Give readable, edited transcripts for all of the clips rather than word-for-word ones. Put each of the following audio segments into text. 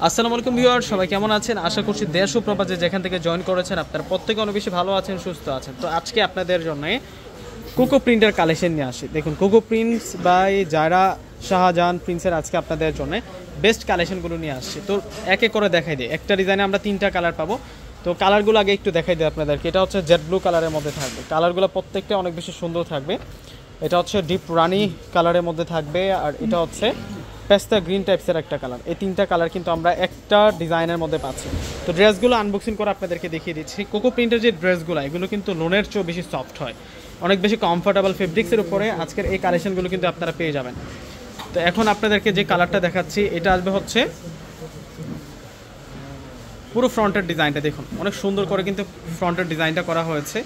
আসসালামু আলাইকুম ভিউয়ার, সবাই কেমন আছেন? আশা করছি দেশ ও প্রবাসে যেখান থেকে জয়েন করেছেন আপনারা প্রত্যেকে অনেক বেশি ভালো আছেন, সুস্থ আছেন। তো আজকে আপনাদের জন্য কোকো প্রিন্টের কালেকশন নিয়ে আসি। দেখুন, কোকো প্রিন্টস বাই যারা শাহজাহান প্রিন্সের আজকে আপনাদের জন্য বেস্ট কালেকশনগুলো নিয়ে আসছি। তো এক এক করে দেখাই দিই। একটা ডিজাইনে আমরা 3টা কালার পাবো। তো কালারগুলো আগে একটু দেখাই দিই আপনাদেরকে। এটা হচ্ছে জেড ব্লু কালারের মধ্যে থাকবে। কালারগুলো প্রত্যেকটা অনেক বেশি সুন্দর থাকবে। এটা হচ্ছে ডিপ রানি কালারের মধ্যে থাকবে, আর এটা হচ্ছে পেস্তা গ্রিন টাইপসের একটা কালার। এই 3টা কালার কিন্তু আমরা একটা ডিজাইনের মধ্যে পাচ্ছি। তো ড্রেসগুলো আনবক্সিং করে আপনাদেরকে দেখিয়ে দিচ্ছি। কোকো প্রিন্টের যে ড্রেসগুলো, এগুলো কিন্তু লোনের চেয়েও বেশি সফট হয়, অনেক বেশি কমফোর্টেবল ফেব্রিক্সের উপরে আজকের এই কালেকশনগুলো কিন্তু আপনারা পেয়ে যাবেন। তো এখন আপনাদেরকে যে কালারটা দেখাচ্ছি, এটা আসবে হচ্ছে পুরো ফ্রন্টের ডিজাইনটা। দেখুন, অনেক সুন্দর করে কিন্তু ফ্রন্টের ডিজাইনটা করা হয়েছে,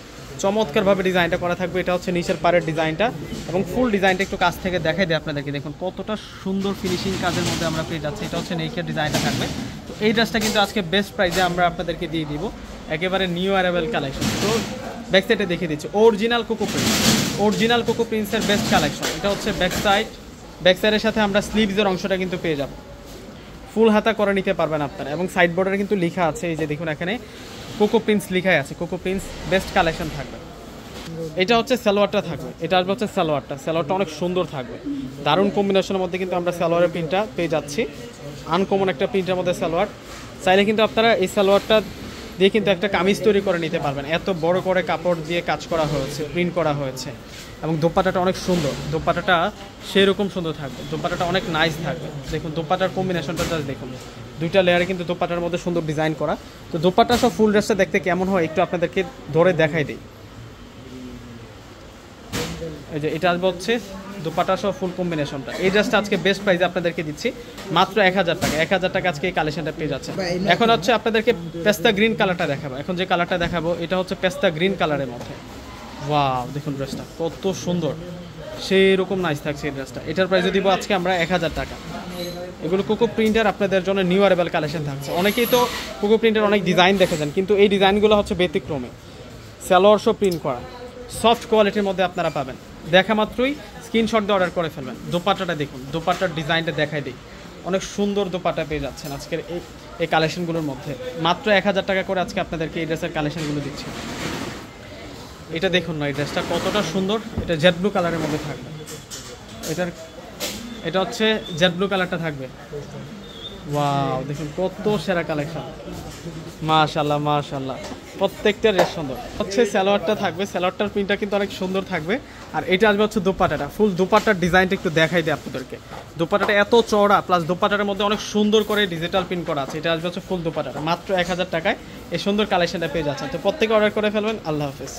চমৎকারভাবে ডিজাইনটা করা থাকবে। এটা হচ্ছে নিচের পাড়ের ডিজাইনটা, এবং ফুল ডিজাইনটা একটু কাছ থেকে দেখাই দিই আপনাদেরকে। দেখুন কতটা সুন্দর ফিনিশিং কাজের মধ্যে আমরা পেয়ে যাচ্ছি। এটা হচ্ছে নেকের ডিজাইনটা থাকবে। তো এই ড্রেসটা কিন্তু আজকে বেস্ট প্রাইসে আমরা আপনাদেরকে দিয়ে দিব, একেবারে নিউ অ্যারাইভেল কালেকশন। তো ব্যাক সাইডে দেখিয়ে দিচ্ছি অরিজিনাল কোকো প্রিন্টসের বেস্ট কালেকশন। এটা হচ্ছে ব্যাক সাইডের সাথে আমরা স্লিভসের অংশটা কিন্তু পেয়ে যাব, ফুল হাতা করে নিতে পারবেন আপনারা। এবং সাইড বর্ডারে কিন্তু লেখা আছে, এই যে দেখুন এখানে কোকো প্রিন্টস লেখাই আছে। কোকো প্রিন্টস বেস্ট কালেকশন থাকবে। এটা হচ্ছে সালোয়ারটা থাকবে। এটা আসবে হচ্ছে সালোয়ারটা অনেক সুন্দর থাকবে, দারুণ কম্বিনেশনের মধ্যে কিন্তু আমরা সালোয়ারের প্রিন্টটা পেয়ে যাচ্ছি। আনকমন একটা প্রিন্টের মধ্যে সালোয়ার। চাইলে কিন্তু আপনারা এই সালোয়ারটা দিয়ে কিন্তু একটা কামিজ তৈরি করে নিতে পারবেন। এত বড় করে কাপড় দিয়ে কাজ করা হয়েছে, প্রিন্ট করা হয়েছে। এবং দোপাট্টাটা অনেক সুন্দর, দোপাট্টাটা সেই রকম সুন্দর থাকবে, দোপাট্টাটা অনেক নাইস থাকবে। দেখুন দোপাট্টার কম্বিনেশনটা জাস্ট দেখুন, 2টা লেয়ারে কিন্তু দোপাট্টার মধ্যে সুন্দর ডিজাইন করা। তো দোপাট্টা সব ফুল ড্রেসটা দেখতে কেমন হয় একটু আপনাদেরকে ধরে দেখাই দিই। এই যে এটা আসবে হচ্ছে দোপাট্টা সহ ফুল কম্বিনেশনটা। এই ড্রেসটা আজকে বেস্ট প্রাইসে আপনাদেরকে দিচ্ছি মাত্র 1000 টাকা। 1000 টাকা আজকে এই কালেকশনটা পেয়ে যাচ্ছে। এখন হচ্ছে আপনাদেরকে পেস্তা গ্রিন কালারটা দেখাবো। এখন যে কালারটা দেখাবো এটা হচ্ছে পেস্তা গ্রিন কালারের মধ্যে। ওয়াও, দেখুন ড্রেসটা কত সুন্দর, সেই রকম নাইস থাকছে এই ড্রেসটা। এটার প্রাইসে দিব আজকে আমরা 1000 টাকা। এগুলো কোকো প্রিন্টের আপনাদের জন্য নিউ অ্যারাইভেল কালেকশন থাকছে। অনেকেই তো কোকো প্রিন্টের অনেক ডিজাইন দেখেছেন, কিন্তু এই ডিজাইনগুলো হচ্ছে ব্যতিক্রমী, সালোয়ার সব প্রিন্ট করা, সফট কোয়ালিটির মধ্যে আপনারা পাবেন। দেখা মাত্রই স্ক্রিনশট দিয়ে অর্ডার করে ফেলবেন। দোপাট্টাটা দেখুন, দোপাট্টার ডিজাইনটা দেখাই দিই। অনেক সুন্দর দোপাট্টা পেয়ে যাচ্ছেন আজকের এই কালেকশনগুলোর মধ্যে। মাত্র 1000 টাকা করে আজকে আপনাদেরকে এই ড্রেসের কালেকশনগুলো দিচ্ছি। এটা দেখুন না, এই ড্রেসটা কতটা সুন্দর। এটা জেড ব্লু কালারের মধ্যে থাকবে। এটা হচ্ছে জেড ব্লু কালারটা থাকবে। ওয়াও, দেখুন কত সেরা কালেকশন। মাশাআল্লাহ মাশাআল্লাহ, প্রত্যেকটা ড্রেস সুন্দর। হচ্ছে সালোয়ারটা থাকবে, সালোয়ারটার প্রিন্টটা কিন্তু অনেক সুন্দর থাকবে। আর এটা আসবে হচ্ছে দোপাট্টাটা, ফুল দোপাট্টার ডিজাইনটা একটু দেখাই দিই আপনাদেরকে। দোপাট্টাটা এত চওড়া, প্লাস দোপাট্টার মধ্যে অনেক সুন্দর করে ডিজিটাল প্রিন্ট করা আছে। এটা আসবে হচ্ছে ফুল দোপাট্টাটা। মাত্র 1000 টাকায় এই সুন্দর কালেকশনটা পেয়ে যাচ্ছেন। তো প্রত্যেকে অর্ডার করে ফেলবেন। আল্লাহ হাফেজ।